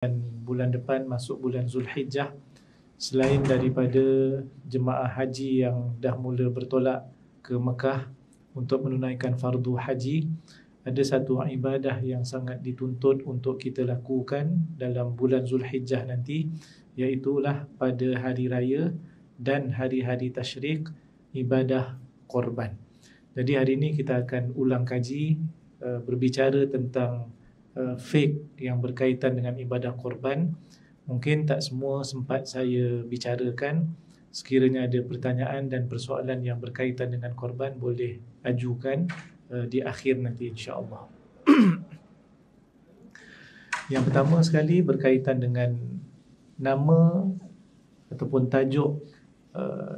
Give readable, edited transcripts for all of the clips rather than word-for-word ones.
dan bulan depan masuk bulan Zulhijjah, selain daripada jemaah haji yang dah mula bertolak ke Mekah untuk menunaikan fardu haji, ada satu ibadah yang sangat dituntut untuk kita lakukan dalam bulan Zulhijjah nanti, iaitulah pada hari raya dan hari-hari tasyrik, ibadah korban. Jadi hari ini kita akan ulang kaji, berbicara tentang fiqh yang berkaitan dengan ibadah korban. Mungkin tak semua sempat saya bicarakan. Sekiranya ada pertanyaan dan persoalan yang berkaitan dengan korban, boleh ajukan di akhir nanti insya-Allah. Yang pertama sekali berkaitan dengan nama ataupun tajuk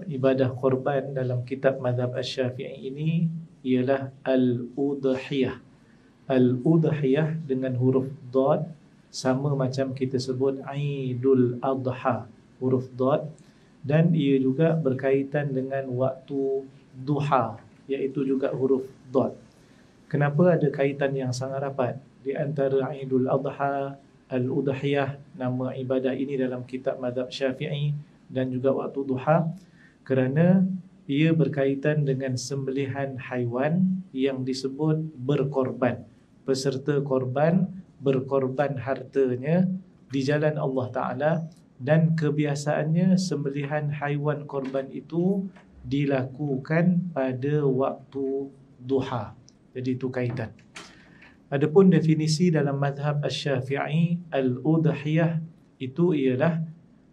ibadah korban dalam kitab mazhab Asy-Syafi'i ini ialah al-udhiyah. Al-udhiyah dengan huruf dad sama macam kita sebut Aidul Adha, huruf dad, dan ia juga berkaitan dengan waktu duha, iaitu juga huruf dad. Kenapa ada kaitan yang sangat rapat di antara Aidul Adha, al-udhiyah, nama ibadah ini dalam kitab mazhab Syafi'i, dan juga waktu duha? Kerana ia berkaitan dengan sembelihan haiwan yang disebut berkorban. Peserta korban berkorban hartanya di jalan Allah Ta'ala, dan kebiasaannya sembelihan haiwan korban itu dilakukan pada waktu duha. Jadi itu kaitan. Adapun definisi dalam mazhab Asy-Syafi'i, al-udhiyah itu ialah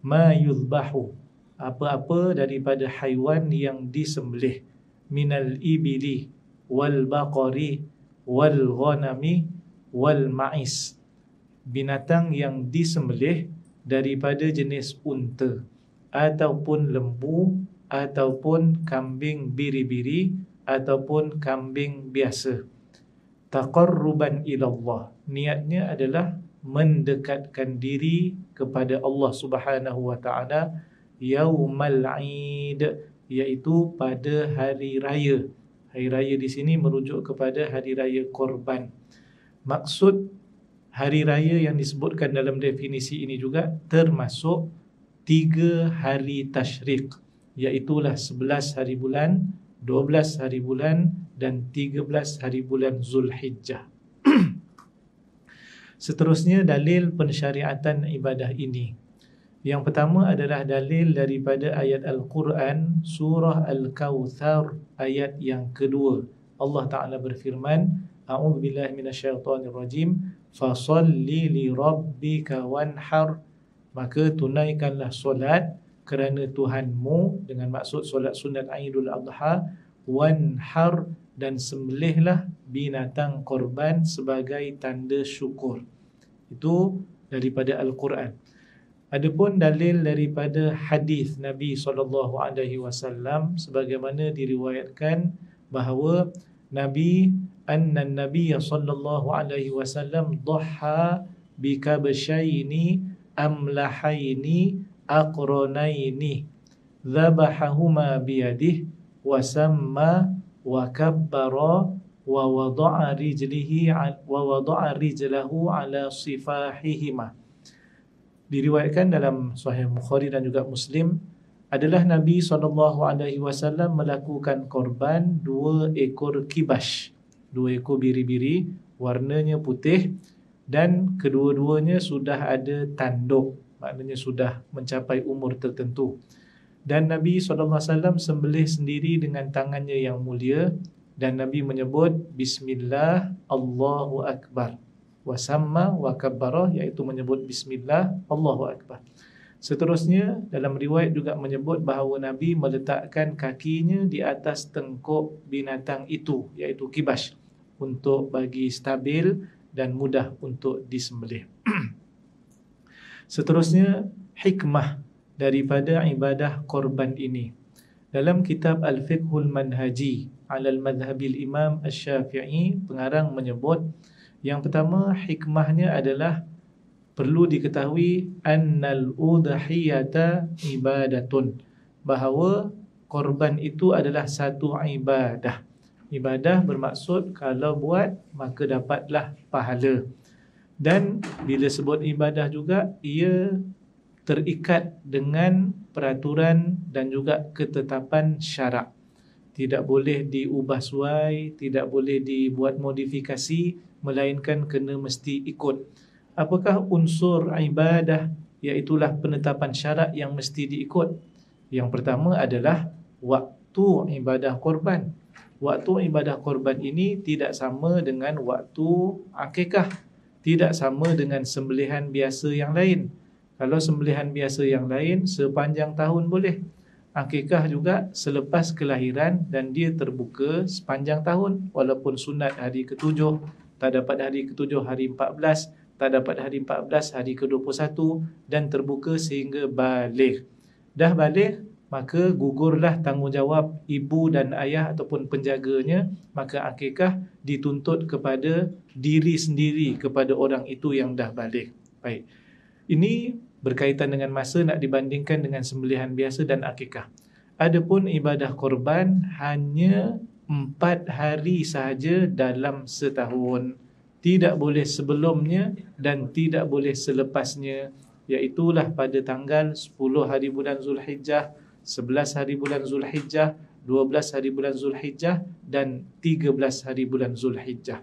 ma yuzbahu, apa-apa daripada haiwan yang disembelih, minal ibili wal baqari wal ghanami wal ma'is, binatang yang disembelih daripada jenis unta ataupun lembu ataupun kambing biri-biri ataupun kambing biasa, taqarruban ilallah, niatnya adalah mendekatkan diri kepada Allah Subhanahu wa ta'ala, yaumal Eid, iaitu pada hari raya. Hari raya di sini merujuk kepada hari raya korban. Maksud hari raya yang disebutkan dalam definisi ini juga termasuk 3 hari tasyrik, iaitulah 11 hari bulan, 12 hari bulan, dan 13 hari bulan Zulhijjah. Seterusnya dalil pensyariatan ibadah ini. Yang pertama adalah dalil daripada ayat Al-Quran, surah Al-Kawthar, ayat yang kedua. Allah Ta'ala berfirman, A'udzubillahi minasyaitonirrajim, fasalli li rabbika wanhar, maka tunaikanlah solat kerana Tuhanmu, dengan maksud solat sunat Aidul Adha, wanhar, dan sembelihlah binatang korban sebagai tanda syukur. Itu daripada Al-Quran. Adapun dalil daripada hadis Nabi SAW, sebagaimana diriwayatkan bahawa anna Nabi SAW dhaha bikabshaini amlahaini aqranaini dhabahahuma biyadihi wa samma wa kabbara wa wada'a rijlahu ala sifahihima. Diriwayatkan dalam Sahih Bukhari dan juga Muslim, adalah Nabi SAW melakukan korban 2 ekor kibash, 2 ekor biri-biri, warnanya putih, dan kedua-duanya sudah ada tanduk, maknanya sudah mencapai umur tertentu. Dan Nabi SAW sembelih sendiri dengan tangannya yang mulia, dan Nabi menyebut Bismillah, Allahu Akbar, wasamma wa kabbara, iaitu menyebut Bismillah, Allahu Akbar. Seterusnya dalam riwayat juga menyebut bahawa Nabi meletakkan kakinya di atas tengkuk binatang itu, iaitu kibash, untuk bagi stabil dan mudah untuk disembelih. Seterusnya hikmah daripada ibadah korban ini. Dalam kitab Al-Fiqhul Manhaji alal Madhabil Imam Asy-Syafi'i, pengarang menyebut, yang pertama hikmahnya adalah perlu diketahui annal udhiyata ibadatun, bahawa korban itu adalah satu ibadah. Ibadah bermaksud kalau buat maka dapatlah pahala. Dan bila sebut ibadah juga, ia terikat dengan peraturan dan juga ketetapan syarak. Tidak boleh diubah suai, tidak boleh dibuat modifikasi, melainkan kena mesti ikut. Apakah unsur ibadah? Iaitulah penetapan syarak yang mesti diikut. Yang pertama adalah waktu ibadah korban. Waktu ibadah korban ini tidak sama dengan waktu akikah, tidak sama dengan sembelihan biasa yang lain. Kalau sembelihan biasa yang lain sepanjang tahun boleh. Akikah juga selepas kelahiran dan dia terbuka sepanjang tahun. Walaupun sunat hari ke-7, tak dapat hari ke-7 hari 14, tak dapat hari 14 hari ke-21, dan terbuka sehingga balik. Dah balik, maka gugurlah tanggungjawab ibu dan ayah ataupun penjaganya. Maka akikah dituntut kepada diri sendiri, kepada orang itu yang dah balik. Baik. Ini berkaitan dengan masa nak dibandingkan dengan sembelihan biasa dan akikah. Adapun ibadah korban hanya 4 hari sahaja dalam setahun. Tidak boleh sebelumnya dan tidak boleh selepasnya. Iaitulah pada tanggal 10 hari bulan Zulhijjah, 11 hari bulan Zulhijjah, 12 hari bulan Zulhijjah dan 13 hari bulan Zulhijjah.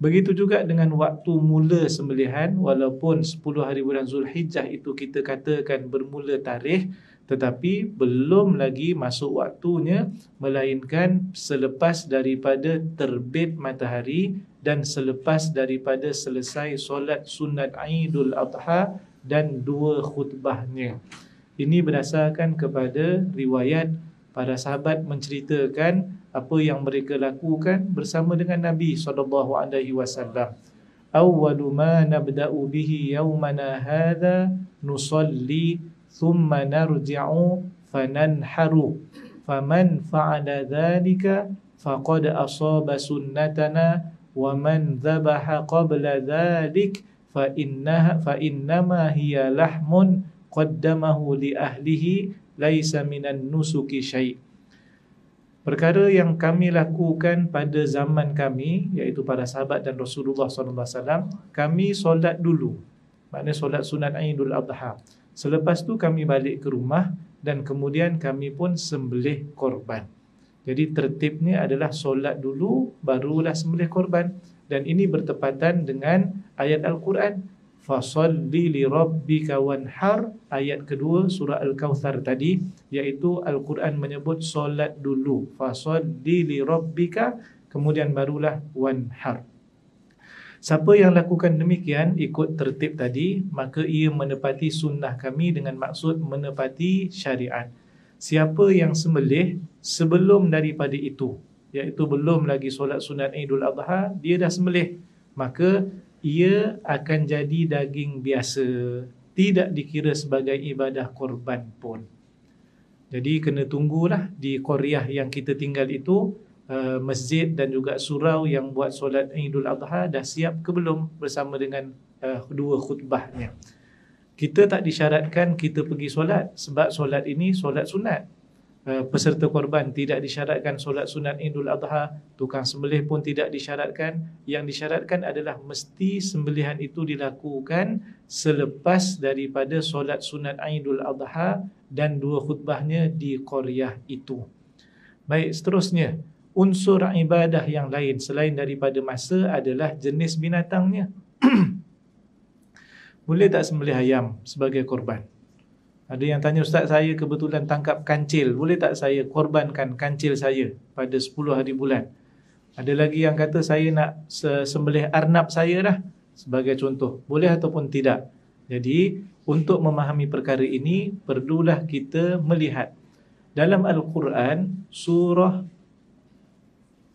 Begitu juga dengan waktu mula sembelihan. Walaupun 10 hari bulan Zulhijjah itu kita katakan bermula tarikh, tetapi belum lagi masuk waktunya, melainkan selepas daripada terbit matahari dan selepas daripada selesai solat sunat Aidul Adha dan 2 khutbahnya. Ini berdasarkan kepada riwayat para sahabat menceritakan apa yang mereka lakukan bersama dengan Nabi SAW. Awwalu ma nabda'u bihi yawmana hadha nusalli thumma narji'u fananharu faman fa'ala dhalika faqad asaba sunnatana wa man dhabaha qabla dhalik fa innama hiya lahmun qaddamahu li ahlihi laisa minan nusuki syai'. Perkara yang kami lakukan pada zaman kami, iaitu para sahabat dan Rasulullah SAW, kami solat dulu. Maknanya solat sunat Aidul Adha. Selepas tu kami balik ke rumah dan kemudian kami pun sembelih korban. Jadi tertibnya adalah solat dulu, barulah sembelih korban. Dan ini bertepatan dengan ayat Al-Quran. Fasalli li rabbika wanhar, ayat kedua surah Al-Kautsar tadi, iaitu Al-Quran menyebut solat dulu. Fasalli li rabbika, kemudian barulah wanhar. Siapa yang lakukan demikian, ikut tertib tadi, maka ia menepati sunnah kami dengan maksud menepati syariat. Siapa yang sembelih sebelum daripada itu, iaitu belum lagi solat sunat Aidul Adha, dia dah sembelih, maka ia akan jadi daging biasa, tidak dikira sebagai ibadah korban pun. Jadi kena tunggulah di qaryah yang kita tinggal itu, masjid dan juga surau yang buat solat Aidul Adha dah siap ke belum bersama dengan 2 khutbahnya. Kita tak disyaratkan kita pergi solat, sebab solat ini solat sunat. Peserta korban tidak disyaratkan solat sunat Aidul Adha, tukang sembelih pun tidak disyaratkan. Yang disyaratkan adalah mesti sembelihan itu dilakukan selepas daripada solat sunat Aidul Adha dan 2 khutbahnya di qaryah itu. Baik, seterusnya, unsur ibadah yang lain selain daripada masa adalah jenis binatangnya. Boleh tak sembelih ayam sebagai korban? Ada yang tanya, Ustaz, saya kebetulan tangkap kancil, boleh tak saya korbankan kancil saya pada 10 hari bulan? Ada lagi yang kata, saya nak sembelih arnab saya dah, sebagai contoh. Boleh ataupun tidak? Jadi, untuk memahami perkara ini, perlulah kita melihat dalam Al-Quran, surah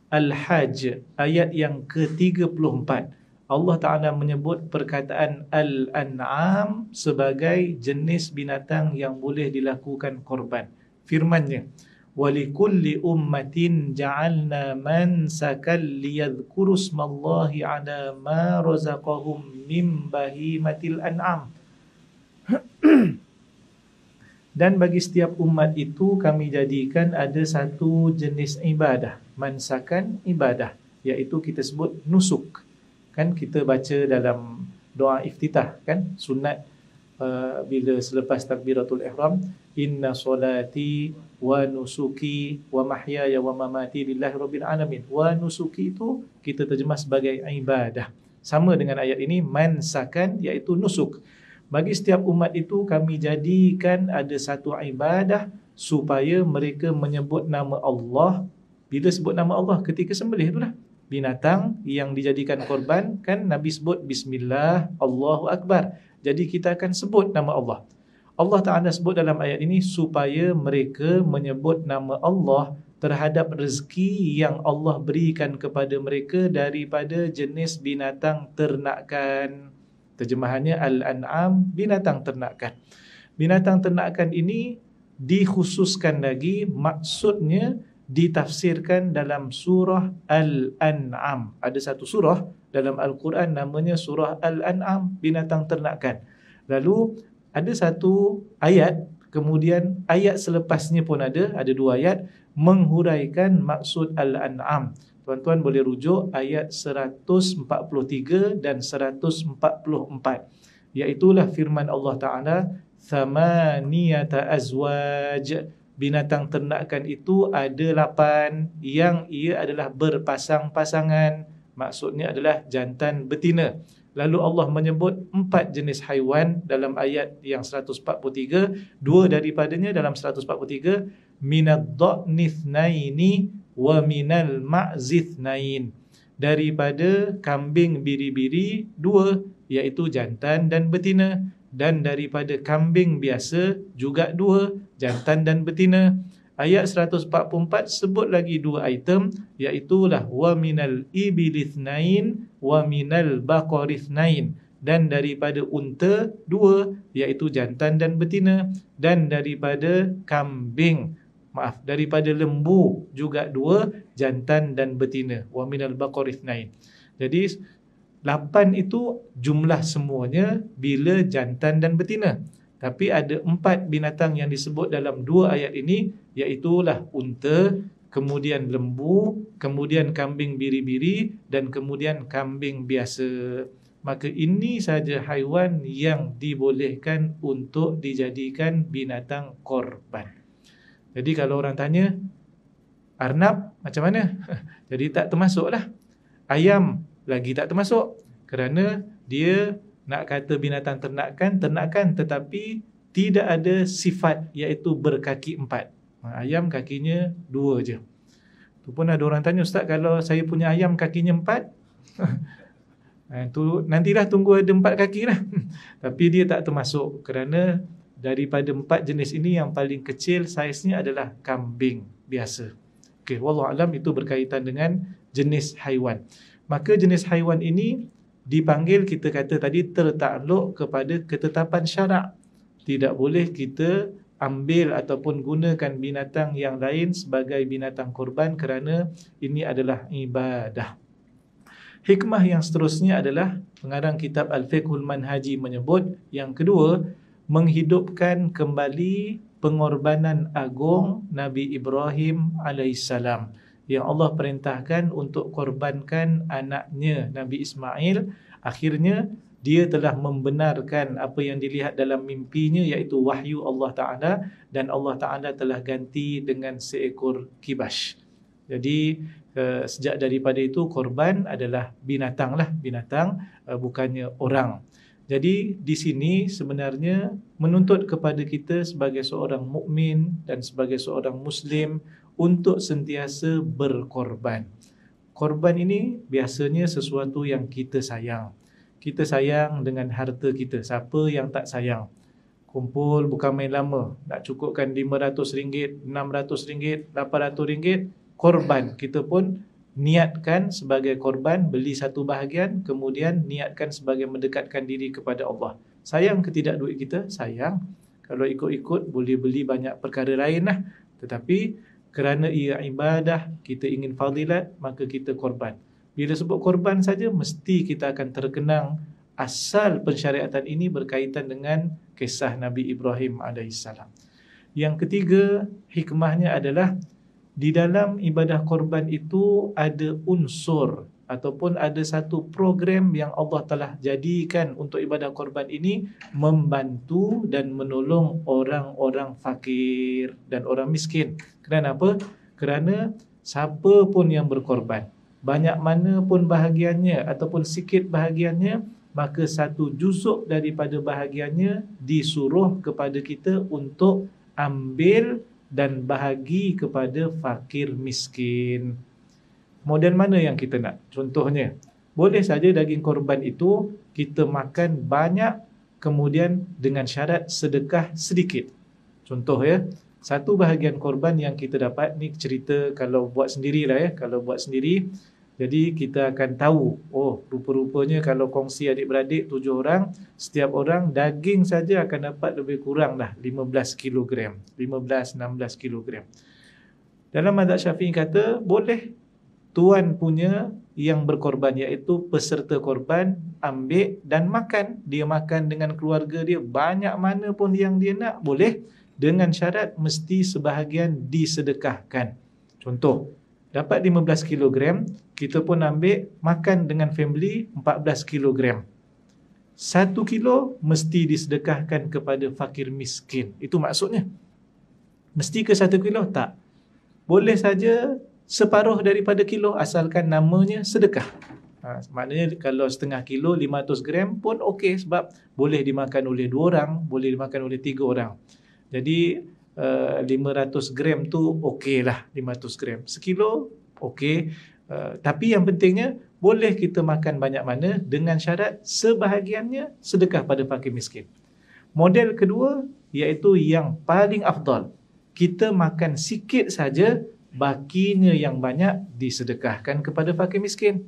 Al-Hajj, ayat yang ke-34, Allah Ta'ala menyebut perkataan Al-An'am sebagai jenis binatang yang boleh dilakukan korban. Firmannya, وَلِكُلِّ أُمَّةٍ جَعَلْنَا مَنْسَكًا لِيَذْكُرُوا اسْمَ اللَّهِ عَلَى مَا رَزَقَهُمْ مِنْ بَهِيمَةِ الْأَنْعَامِ. Dan bagi setiap umat itu kami jadikan ada satu jenis ibadah, mansakan ibadah, iaitu kita sebut nusuk. Kan kita baca dalam doa iftitah kan, sunat bila selepas takbiratul ihram, inna solati wa nusuki wa mahyaya wa mamati lillahi rabbil alamin. Wa nusuki itu kita terjemah sebagai ibadah. Sama dengan ayat ini, mansakan iaitu nusuk. Bagi setiap umat itu kami jadikan ada satu ibadah supaya mereka menyebut nama Allah. Bila sebut nama Allah ketika sembelih itulah. Binatang yang dijadikan korban kan Nabi sebut bismillah, Allahu akbar. Jadi kita akan sebut nama Allah. Allah Ta'ala sebut dalam ayat ini supaya mereka menyebut nama Allah terhadap rezeki yang Allah berikan kepada mereka daripada jenis binatang ternakan. Terjemahannya Al-An'am, binatang ternakan. Binatang ternakan ini dikhususkan lagi, maksudnya ditafsirkan dalam surah Al-An'am. Ada satu surah dalam Al-Quran namanya surah Al-An'am, binatang ternakan. Lalu ada satu ayat, kemudian ayat selepasnya pun ada dua ayat menghuraikan maksud Al-An'am. Tuan-tuan boleh rujuk ayat 143 dan 144. Iaitulah firman Allah Ta'ala, thamaniyata azwaj. Binatang ternakan itu ada 8 yang ia adalah berpasang-pasangan. Maksudnya adalah jantan betina. Lalu Allah menyebut 4 jenis haiwan dalam ayat yang 143. 2 daripadanya dalam 143, minad dha'nithnaini wa minal ma'zithnain. Daripada kambing biri-biri 2, iaitu jantan dan betina. Dan daripada kambing biasa juga 2, jantan dan betina. Ayat 144 sebut lagi 2 item, iaitulah wa minal ibilithnain wa minal baqarithnain. Dan daripada unta 2, iaitu jantan dan betina. Dan daripada daripada lembu juga 2, jantan dan betina. Wa minal baqarithnain. Jadi 8 itu jumlah semuanya bila jantan dan betina. Tapi ada 4 binatang yang disebut dalam 2 ayat ini, iaitulah unta, kemudian lembu, kemudian kambing biri-biri dan kemudian kambing biasa. Maka ini saja haiwan yang dibolehkan untuk dijadikan binatang korban. Jadi kalau orang tanya, arnab macam mana? Jadi tak termasuklah. Ayam lagi tak termasuk, kerana dia nak kata binatang ternakan tetapi tidak ada sifat iaitu berkaki 4. Ayam kakinya 2 je. Tu pun ada orang tanya, ustaz kalau saya punya ayam kakinya 4, tu nantilah tunggu ada 4 kaki lah. Tapi dia tak termasuk kerana daripada 4 jenis ini yang paling kecil saiznya adalah kambing biasa. Okey, wallahu alam, itu berkaitan dengan jenis haiwan. Maka jenis haiwan ini dipanggil, kita kata tadi, tertakluk kepada ketetapan syarak. Tidak boleh kita ambil ataupun gunakan binatang yang lain sebagai binatang korban kerana ini adalah ibadah. Hikmah yang seterusnya adalah pengarang kitab Al-Fiqhul Manhaji menyebut, yang kedua, menghidupkan kembali pengorbanan agung Nabi Ibrahim alaihissalam, yang Allah perintahkan untuk korbankan anaknya Nabi Ismail. Akhirnya dia telah membenarkan apa yang dilihat dalam mimpinya, iaitu wahyu Allah Ta'ala, dan Allah Ta'ala telah ganti dengan seekor kibas. Jadi sejak daripada itu korban adalah binatang, bukannya orang. Jadi di sini sebenarnya menuntut kepada kita sebagai seorang mukmin dan sebagai seorang muslim untuk sentiasa berkorban. Korban ini biasanya sesuatu yang kita sayang. Kita sayang dengan harta kita. Siapa yang tak sayang? Kumpul bukan main lama, nak cukupkan RM500, RM600, RM800, korban. Kita pun niatkan sebagai korban, beli satu bahagian, kemudian niatkan sebagai mendekatkan diri kepada Allah. Sayang ke tidak duit kita? Sayang. Kalau ikut-ikut boleh beli banyak perkara lain lah. Tetapi kerana ia ibadah, kita ingin fadilat, maka kita korban. Bila sebut korban saja, mesti kita akan terkenang asal pensyariatan ini berkaitan dengan kisah Nabi Ibrahim alaihissalam. Yang ketiga, hikmahnya adalah di dalam ibadah korban itu ada unsur ataupun ada satu program yang Allah telah jadikan untuk ibadah korban ini membantu dan menolong orang-orang fakir dan orang miskin. Kerana apa? Kerana siapa pun yang berkorban, banyak mana pun bahagiannya ataupun sikit bahagiannya, maka satu juzuk daripada bahagiannya disuruh kepada kita untuk ambil dan bahagi kepada fakir miskin. Model mana yang kita nak? Contohnya, boleh saja daging korban itu kita makan banyak, kemudian dengan syarat sedekah sedikit. Contoh ya, satu bahagian korban yang kita dapat, ni cerita kalau buat sendiri lah ya. Kalau buat sendiri, jadi kita akan tahu, oh rupa-rupanya kalau kongsi adik-beradik 7 orang, setiap orang daging saja akan dapat lebih kurang dah 15 kilogram, 15-16 kilogram. Dalam mazhab Syafi'i kata, boleh tuan punya yang berkorban, iaitu peserta korban, ambil dan makan. Dia makan dengan keluarga dia, banyak mana pun yang dia nak, boleh, dengan syarat mesti sebahagian disedekahkan. Contoh, dapat 15 kilogram, kita pun ambil, makan dengan family 14 kilogram. 1 kilo mesti disedekahkan kepada fakir miskin. Itu maksudnya. Mesti ke 1 kilo? Tak. Boleh saja separuh daripada kilo, asalkan namanya sedekah. Maknanya kalau setengah kilo 500 gram pun okey, sebab boleh dimakan oleh 2 orang, boleh dimakan oleh 3 orang. Jadi 500 gram tu okey lah, 500 gram. Sekilo okey. Tapi yang pentingnya, boleh kita makan banyak mana dengan syarat sebahagiannya sedekah pada fakir miskin. Model kedua, iaitu yang paling afdal, kita makan sikit saja, bakinya yang banyak disedekahkan kepada fakir miskin.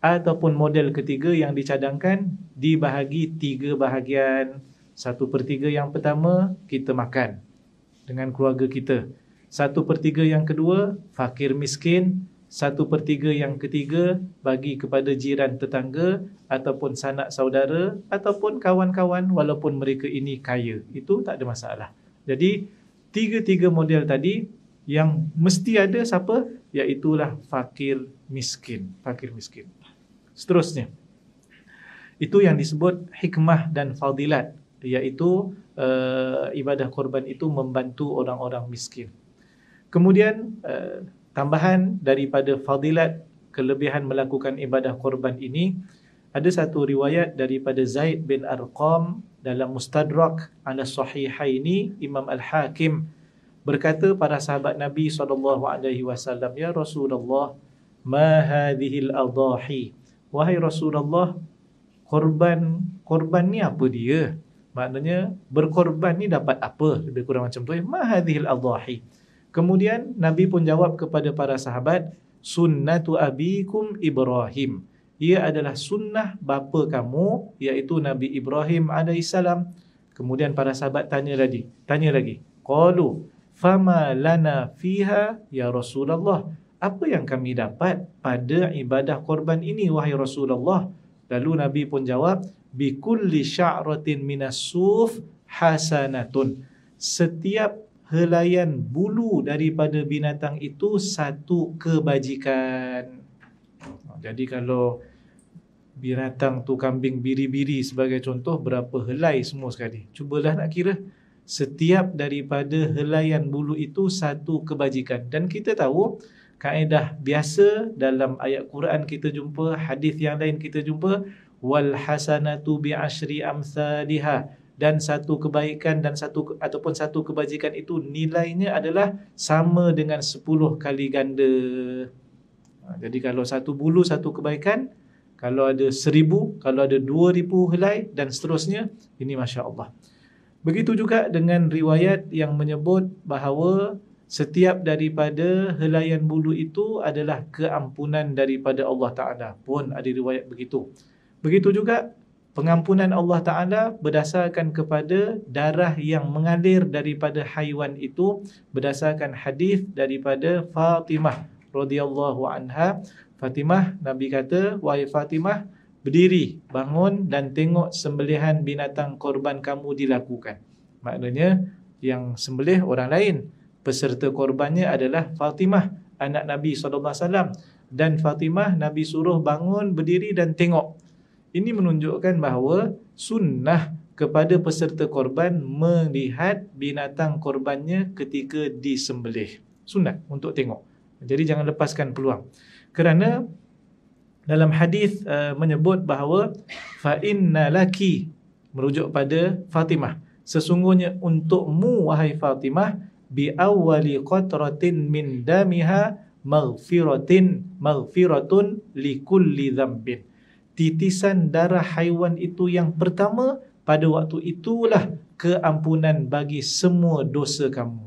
Ataupun model ketiga yang dicadangkan, dibahagi 3 bahagian. 1/3 yang pertama kita makan dengan keluarga kita, 1/3 yang kedua fakir miskin, 1/3 yang ketiga bagi kepada jiran tetangga ataupun sanak saudara ataupun kawan-kawan, walaupun mereka ini kaya. Itu tak ada masalah. Jadi 3 model tadi yang mesti ada siapa? Iaitulah fakir miskin. Fakir miskin. Seterusnya, itu yang disebut hikmah dan fadilat, iaitu ibadah korban itu membantu orang-orang miskin. Kemudian tambahan daripada fadilat, kelebihan melakukan ibadah korban ini, ada satu riwayat daripada Zaid bin Arqam dalam Mustadrak ala Sahihaini, Imam Al-Hakim berkata, para sahabat Nabi SAW, ya Rasulullah, ma hadhil adahi, wahai Rasulullah, korban ni apa dia? Maknanya berkorban ni dapat apa? Lebih kurang macam tu ya. Ma hadhil adahi. Kemudian Nabi pun jawab kepada para sahabat, sunnatu abikum Ibrahim. Ia adalah sunnah bapa kamu, iaitu Nabi Ibrahim alaihissalam. Kemudian para sahabat tanya lagi. Qalu fama lana fiha ya Rasulullah. Apa yang kami dapat pada ibadah korban ini, wahai Rasulullah? Lalu Nabi pun jawab, bikulli sya'ratin minas suf hasanatun. Setiap helaian bulu daripada binatang itu satu kebajikan. Jadi kalau binatang tu kambing biri-biri sebagai contoh, berapa helai semua sekali? Cubalah nak kira. Setiap daripada helaian bulu itu satu kebajikan. Dan kita tahu kaedah biasa dalam ayat Quran kita jumpa, hadis yang lain kita jumpa, wal hasanatu bi asyri amsalha, dan satu kebaikan dan satu kebajikan itu nilainya adalah sama dengan 10 kali ganda. Jadi kalau satu bulu satu kebaikan, kalau ada 1000, kalau ada 2000 helai dan seterusnya, ini masya-Allah. Begitu juga dengan riwayat yang menyebut bahawa setiap daripada helaian bulu itu adalah keampunan daripada Allah Ta'ala, pun ada riwayat begitu. Begitu juga pengampunan Allah Ta'ala berdasarkan kepada darah yang mengalir daripada haiwan itu, berdasarkan hadis daripada Fatimah radhiyallahu anha. Fatimah, Nabi kata, wahai Fatimah, berdiri, bangun dan tengok sembelihan binatang korban kamu dilakukan. Maknanya yang sembelih orang lain, peserta korbannya adalah Fatimah, anak Nabi SAW. dan Fatimah Nabi suruh bangun, berdiri dan tengok. Ini menunjukkan bahawa sunnah kepada peserta korban melihat binatang korbannya ketika disembelih. Sunat untuk tengok. Jadi jangan lepaskan peluang. Kerana dalam hadis menyebut bahawa fa inna laki, merujuk pada Fatimah, sesungguhnya untukmu wahai Fatimah, bi awwali qatratin min damiha maghfiratun likulli dhanbin. Titisan darah haiwan itu yang pertama, pada waktu itulah keampunan bagi semua dosa kamu.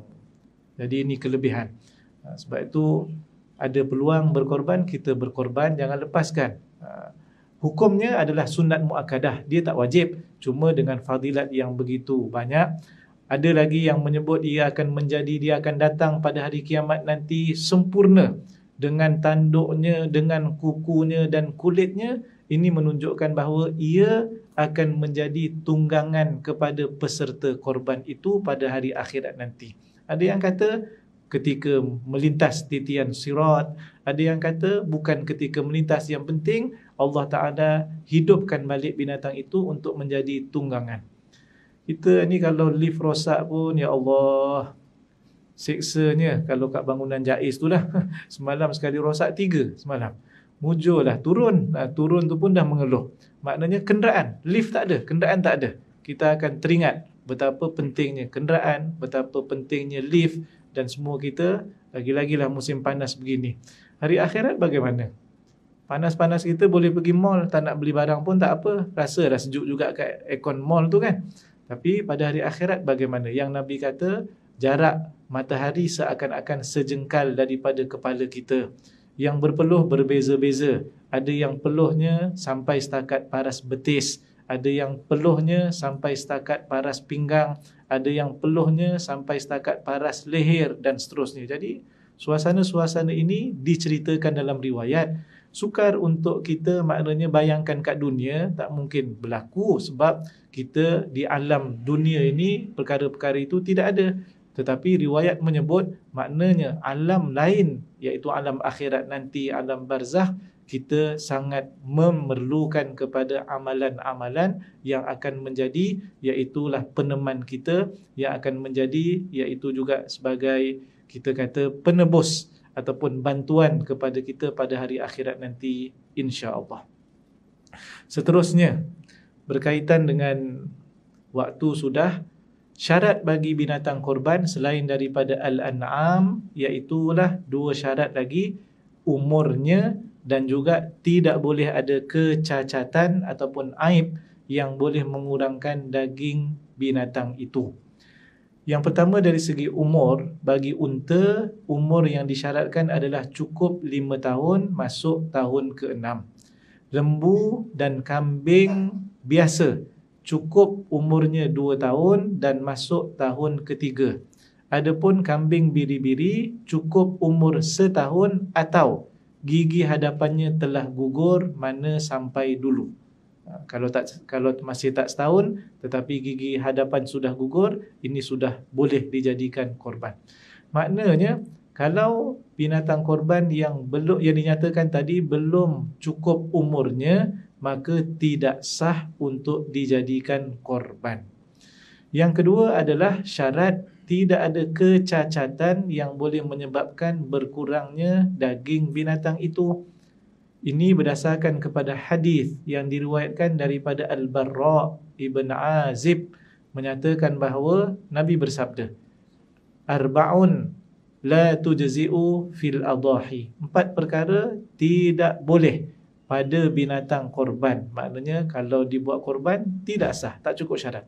Jadi ini kelebihan. Sebab itu ada peluang berkorban, kita berkorban, jangan lepaskan. Hukumnya adalah sunat muakkadah, dia tak wajib, cuma dengan fadilat yang begitu banyak. Ada lagi yang menyebut dia akan datang pada hari kiamat nanti sempurna dengan tanduknya, dengan kukunya dan kulitnya. Ini menunjukkan bahawa ia akan menjadi tunggangan kepada peserta korban itu pada hari akhirat nanti. Ada yang kata ketika melintas titian sirat, ada yang kata bukan ketika melintas. Yang penting Allah Ta'ala hidupkan balik binatang itu untuk menjadi tunggangan. Kita ni kalau lift rosak pun, ya Allah, seksanya kalau kat bangunan Jaiz tu lah. Semalam sekali rosak 3 semalam. Mujurlah turun. Turun tu pun dah mengeluh. Maknanya kenderaan, lift tak ada, kenderaan tak ada. Kita akan teringat betapa pentingnya kenderaan, betapa pentingnya lift dan semua kita. Lagi-lagilah musim panas begini. Hari akhirat bagaimana? Panas-panas kita boleh pergi mall, tak nak beli barang pun tak apa. Rasa dah sejuk juga kat aircon mall tu kan. Tapi pada hari akhirat bagaimana? Yang Nabi kata jarak matahari seakan-akan sejengkal daripada kepala kita. Yang berpeluh berbeza-beza. Ada yang peluhnya sampai setakat paras betis, ada yang peluhnya sampai setakat paras pinggang, ada yang peluhnya sampai setakat paras leher dan seterusnya. Jadi suasana-suasana ini diceritakan dalam riwayat. Sukar untuk kita maknanya bayangkan kat dunia, tak mungkin berlaku sebab kita di alam dunia ini perkara-perkara itu tidak ada. Tetapi riwayat menyebut maknanya alam lain, iaitu alam akhirat nanti, alam barzakh, kita sangat memerlukan kepada amalan-amalan yang akan menjadi, iaitulah peneman kita, yang akan menjadi, iaitu juga sebagai kita kata penebus ataupun bantuan kepada kita pada hari akhirat nanti, insya-Allah. Seterusnya, berkaitan dengan waktu sudah, syarat bagi binatang korban selain daripada al-an'am, iaitulah 2 syarat lagi, umurnya dan juga tidak boleh ada kecacatan ataupun aib yang boleh mengurangkan daging binatang itu. Yang pertama dari segi umur, bagi unta, umur yang disyaratkan adalah cukup 5 tahun masuk tahun ke-6. Lembu dan kambing biasa cukup umurnya 2 tahun dan masuk tahun ke-3. Adapun kambing biri-biri cukup umur 1 tahun atau gigi hadapannya telah gugur mana sampai dulu. Kalau masih tak setahun tetapi gigi hadapan sudah gugur, ini sudah boleh dijadikan korban. Maknanya kalau binatang korban yang dinyatakan tadi belum cukup umurnya, maka tidak sah untuk dijadikan korban. Yang kedua adalah syarat tidak ada kecacatan yang boleh menyebabkan berkurangnya daging binatang itu. Ini berdasarkan kepada hadis yang diriwayatkan daripada Al-Barra' Ibn Azib, menyatakan bahawa Nabi bersabda, arba'un la tujzi'u fil adahi. 4 perkara tidak boleh pada binatang korban. Maknanya kalau dibuat korban tidak sah, tak cukup syarat.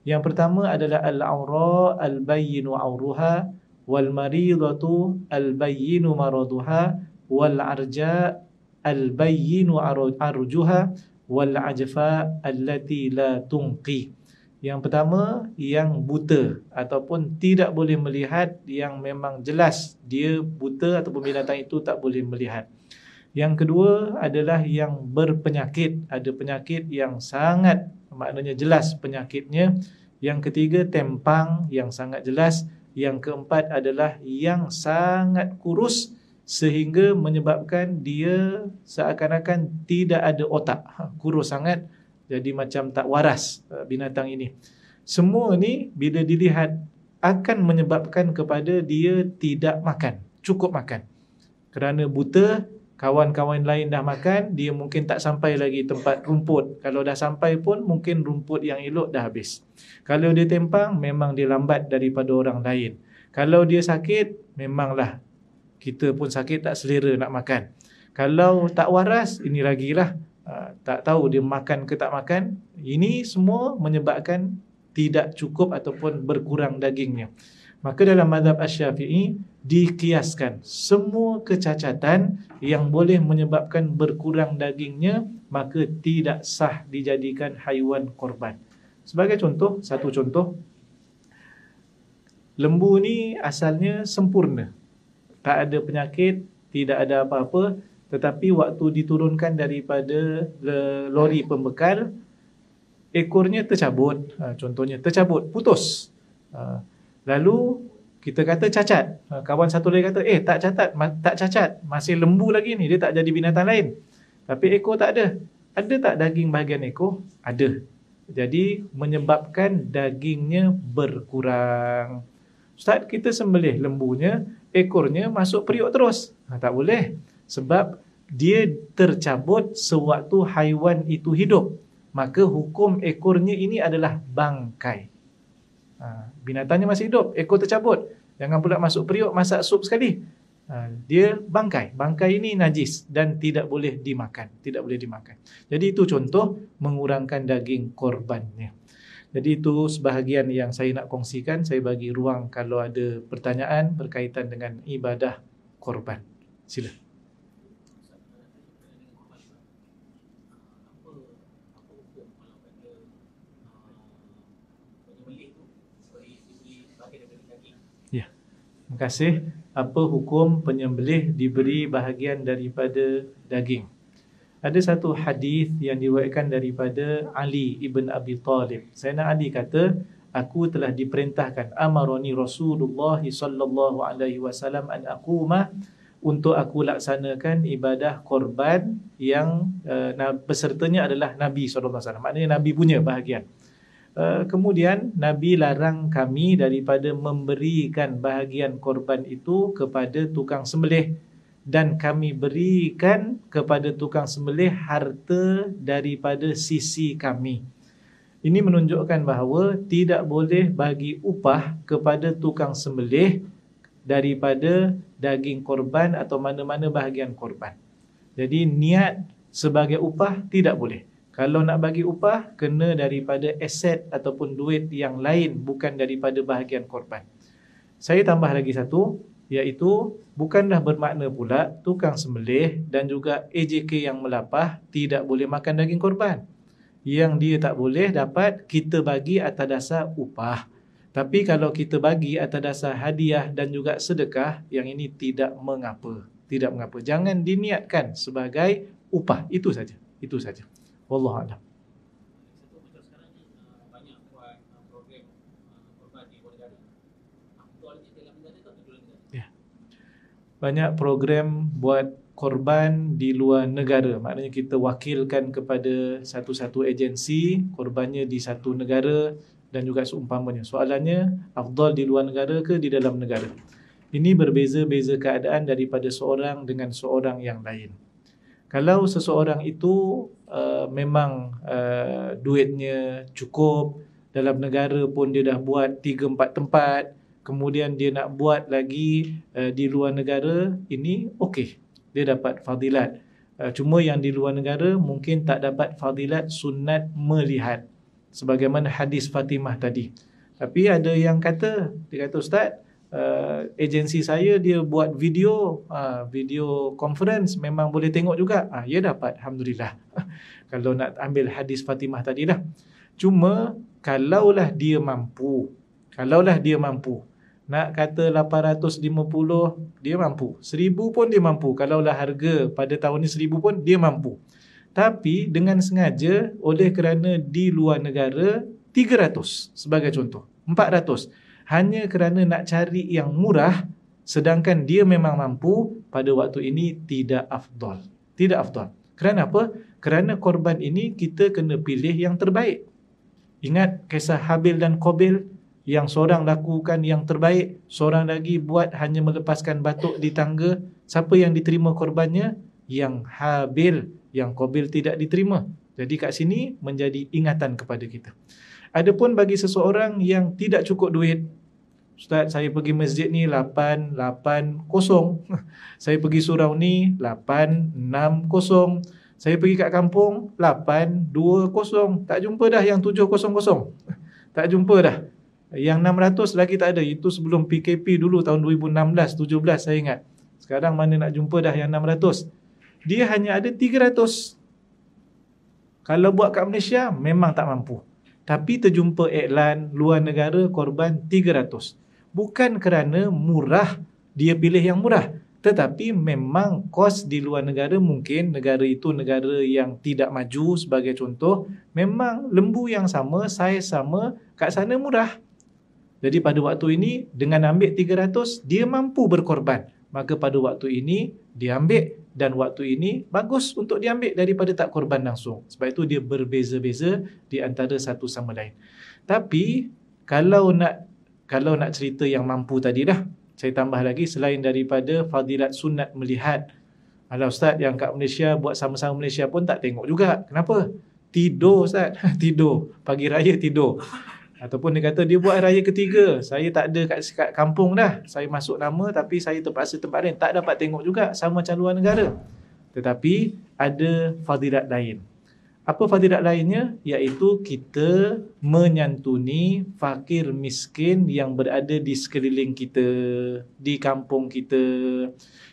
Yang pertama adalah al-awra al-bayyinu awruha, wal maridatu al-bayyinu maraduha, wal arja al-bayyinu arjuha, wal ajfa allati la tunqi. Yang pertama, yang buta ataupun tidak boleh melihat, yang memang jelas dia buta ataupun binatang itu tak boleh melihat. Yang kedua adalah yang berpenyakit, ada penyakit yang sangat maknanya jelas penyakitnya. Yang ketiga, tempang yang sangat jelas. Yang keempat adalah yang sangat kurus, sehingga menyebabkan dia seakan-akan tidak ada otak, kurus sangat, jadi macam tak waras binatang ini. Semua ni bila dilihat akan menyebabkan kepada dia tidak makan, cukup makan. Kerana buta, kawan-kawan lain dah makan, dia mungkin tak sampai lagi tempat rumput. Kalau dah sampai pun mungkin rumput yang elok dah habis. Kalau dia tempang, memang dia lambat daripada orang lain. Kalau dia sakit, memanglah kita pun sakit, tak selera nak makan. Kalau tak waras, ini lagilah, tak tahu dia makan ke tak makan. Ini semua menyebabkan tidak cukup ataupun berkurang dagingnya. Maka dalam mazhab Asy-Syafi'i dikiaskan semua kecacatan yang boleh menyebabkan berkurang dagingnya, maka tidak sah dijadikan haiwan korban. Sebagai contoh, satu contoh, lembu ni asalnya sempurna, tak ada penyakit, tidak ada apa-apa, tetapi waktu diturunkan daripada lori pembekal, ekornya tercabut, contohnya tercabut, putus. Lalu kita kata cacat. Kawan satu lagi kata, tak cacat, masih lembu lagi ni, dia tak jadi binatang lain. Tapi ekor tak ada. Ada tak daging bahagian ekor? Ada. Jadi menyebabkan dagingnya berkurang. Ustaz, kita sembelih lembunya, ekornya masuk periuk terus. Tak boleh. Sebab dia tercabut sewaktu haiwan itu hidup. Maka hukum ekornya ini adalah bangkai. Binatangnya masih hidup, ekor tercabut, jangan pula masuk periuk, masak sup sekali. Dia bangkai. Bangkai ini najis dan tidak boleh dimakan. Tidak boleh dimakan. Jadi itu contoh mengurangkan daging korbannya. Jadi itu sebahagian yang saya nak kongsikan. Saya bagi ruang kalau ada pertanyaan berkaitan dengan ibadah korban. Sila. Ya, terima kasih. Apa hukum penyembelih diberi bahagian daripada daging? Ada satu hadis yang diriwayatkan daripada Ali ibn Abi Talib. Sayyidina Ali kata, aku telah diperintahkan, amaroni Rasulullah sallallahu alaihi wasallam an aquma, untuk aku laksanakan ibadah korban yang pesertanya adalah Nabi sallallahu alaihi wasallam. Maknanya Nabi punya bahagian. Kemudian Nabi larang kami daripada memberikan bahagian korban itu kepada tukang sembelih, dan kami berikan kepada tukang sembelih harta daripada sisi kami. Ini menunjukkan bahawa tidak boleh bagi upah kepada tukang sembelih daripada daging korban atau mana-mana bahagian korban. Jadi niat sebagai upah tidak boleh. Kalau nak bagi upah, kena daripada aset ataupun duit yang lain, bukan daripada bahagian korban. Saya tambah lagi satu, iaitu bukanlah bermakna pula tukang sembelih dan juga AJK yang melapah tidak boleh makan daging korban. Yang dia tak boleh dapat, kita bagi atas dasar upah. Tapi kalau kita bagi atas dasar hadiah dan juga sedekah, yang ini tidak mengapa. Tidak mengapa. Jangan diniatkan sebagai upah. Itu saja. Itu saja. Wallahu a'lam. Banyak program buat korban di luar negara. Maknanya kita wakilkan kepada satu-satu agensi, korbannya di satu negara dan juga seumpamanya. Soalannya, afdal di luar negara ke di dalam negara? Ini berbeza-beza keadaan daripada seorang dengan seorang yang lain. Kalau seseorang itu memang duitnya cukup, dalam negara pun dia dah buat 3-4 tempat, kemudian dia nak buat lagi di luar negara, ini okey, dia dapat fadilat. Cuma yang di luar negara mungkin tak dapat fadilat sunat melihat, sebagaimana hadis Fatimah tadi. Tapi ada yang kata, dia kata, Ustaz, agensi saya dia buat video conference, memang boleh tengok juga. Ya dapat, Alhamdulillah. Kalau nak ambil hadis Fatimah tadilah. Cuma kalaulah dia mampu, nak kata 850 dia mampu, 1000 pun dia mampu. Kalaulah harga pada tahun ni 1000 pun dia mampu. Tapi dengan sengaja, oleh kerana di luar negara 300 sebagai contoh, 400, hanya kerana nak cari yang murah, sedangkan dia memang mampu, pada waktu ini tidak afdal. Tidak afdal. Kerana apa? Kerana korban ini kita kena pilih yang terbaik. Ingat kisah Habil dan Qabil, yang seorang lakukan yang terbaik, seorang lagi buat hanya melepaskan batuk di tangga. Siapa yang diterima korbannya? Yang Habil, yang Qabil tidak diterima. Jadi kat sini menjadi ingatan kepada kita. Adapun bagi seseorang yang tidak cukup duit, Ustaz, saya pergi masjid ni 880. Saya pergi surau ni 860. Saya pergi kat kampung 820. Tak jumpa dah yang 700. Tak jumpa dah. Yang 600 lagi tak ada. Itu sebelum PKP dulu tahun 2016, 17 saya ingat. Sekarang mana nak jumpa dah yang 600. Dia hanya ada 300. Kalau buat kat Malaysia memang tak mampu. Tapi terjumpa iklan luar negara korban 300. Bukan kerana murah dia pilih yang murah, tetapi memang kos di luar negara, mungkin negara itu negara yang tidak maju sebagai contoh, memang lembu yang sama, saiz sama, kat sana murah. Jadi pada waktu ini dengan ambil 300 dia mampu berkorban. Maka pada waktu ini dia ambil, dan waktu ini bagus untuk diambil daripada tak korban langsung. Sebab itu dia berbeza-beza di antara satu sama lain. Tapi kalau nak cerita yang mampu tadi dah, saya tambah lagi selain daripada fadilat sunat melihat. Alah Ustaz, yang kat Malaysia buat sama-sama Malaysia pun tak tengok juga. Kenapa? Tidur Ustaz. Tidur. Pagi raya tidur. Ataupun dia kata dia buat raya ketiga, saya tak ada kat kampung dah, saya masuk nama tapi saya terpaksa tempat lain, tak dapat tengok juga, sama macam luar negara. Tetapi ada fadilat lain. Apa fadilat lainnya? Iaitu kita menyantuni fakir miskin yang berada di sekeliling kita, di kampung kita.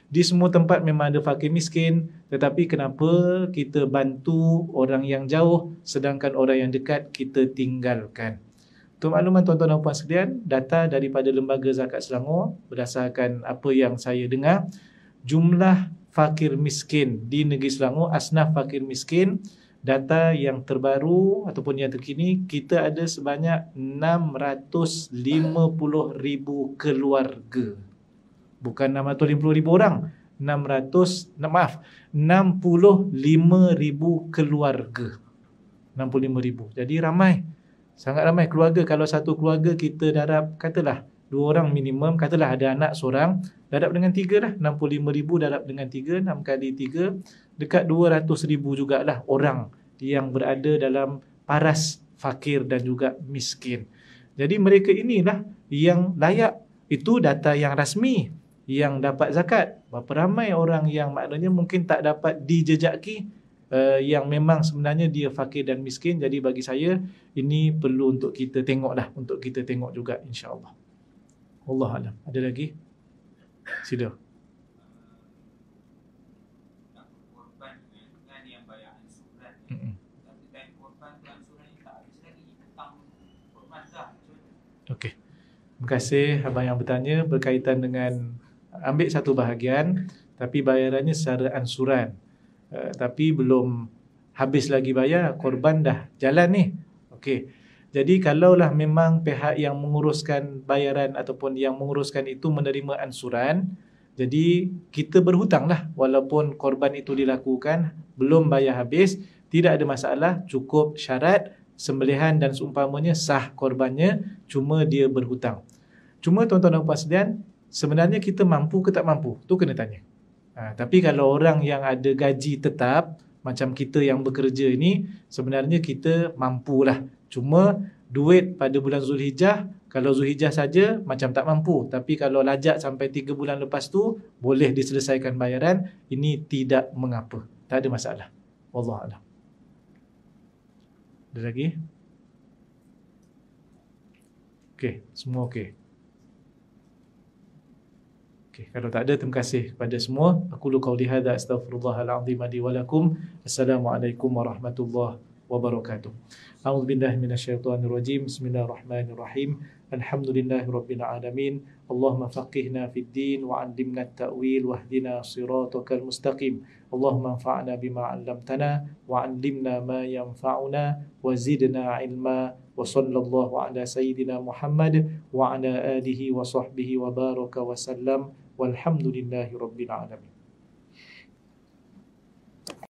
Di semua tempat memang ada fakir miskin, tetapi kenapa kita bantu orang yang jauh sedangkan orang yang dekat kita tinggalkan? Untuk makluman tuan-tuan dan puan sekalian, data daripada Lembaga Zakat Selangor, berdasarkan apa yang saya dengar, jumlah fakir miskin di negeri Selangor, asnaf fakir miskin, data yang terbaru ataupun yang terkini, kita ada sebanyak 650,000 keluarga. Bukan 650,000 orang, 65,000 keluarga. 65,000. Jadi ramai. Sangat ramai keluarga. Kalau satu keluarga kita darab, katalah 2 orang minimum, katalah ada anak seorang, darab dengan 3 dah. 65,000 darab dengan 3, 6 kali 3, dekat 200,000 jugalah orang yang berada dalam paras fakir dan juga miskin. Jadi mereka inilah yang layak. Itu data yang rasmi, yang dapat zakat. Berapa ramai orang yang maknanya mungkin tak dapat dijejaki, yang memang sebenarnya dia fakir dan miskin. Jadi bagi saya ini perlu untuk kita tengoklah, untuk kita tengok juga insya-Allah. Wallahu alam. Ada lagi? Sila. Okey. Terima kasih abang yang bertanya berkaitan dengan ambil satu bahagian tapi bayarannya secara ansuran. Tapi belum habis lagi bayar, korban dah jalan ni. Okey. Jadi kalaulah memang pihak yang menguruskan bayaran ataupun yang menguruskan itu menerima ansuran, jadi kita berhutanglah walaupun korban itu dilakukan belum bayar habis, tidak ada masalah, cukup syarat sembelihan dan seumpamanya sah korbannya, cuma dia berhutang. Cuma tuan-tuan dan puan sekalian, sebenarnya kita mampu ke tak mampu? Tu kena tanya. Tapi kalau orang yang ada gaji tetap macam kita yang bekerja ini, sebenarnya kita mampulah. Cuma duit pada bulan Zulhijjah, kalau Zulhijjah saja macam tak mampu. Tapi kalau lajak sampai 3 bulan lepas tu, boleh diselesaikan bayaran. Ini tidak mengapa, tak ada masalah. Wallahualam. Ada lagi? Okey, semua okey. Kalau tak ada, terima kasih kepada semua. Aku lu qauli hadza astaghfirullahal azim li wa lakum. Assalamualaikum warahmatullahi wabarakatuh. A'udzubillahi minasyaitonir rajim. Bismillahirrahmanirrahim. Alhamdulillahirabbil alamin. Allahumma faqihna fid din wa 'allimna at-ta'wil wahdina shiratal mustaqim. Allahumma anfa'na bima 'allamtana wa 'allimna ma yanfa'una wa zidna 'ilma. Wa sallallahu ala sayyidina Muhammad wa ala alihi wa sahbihi wa baraka wa sallam. Walhamdulillahirabbil alamin.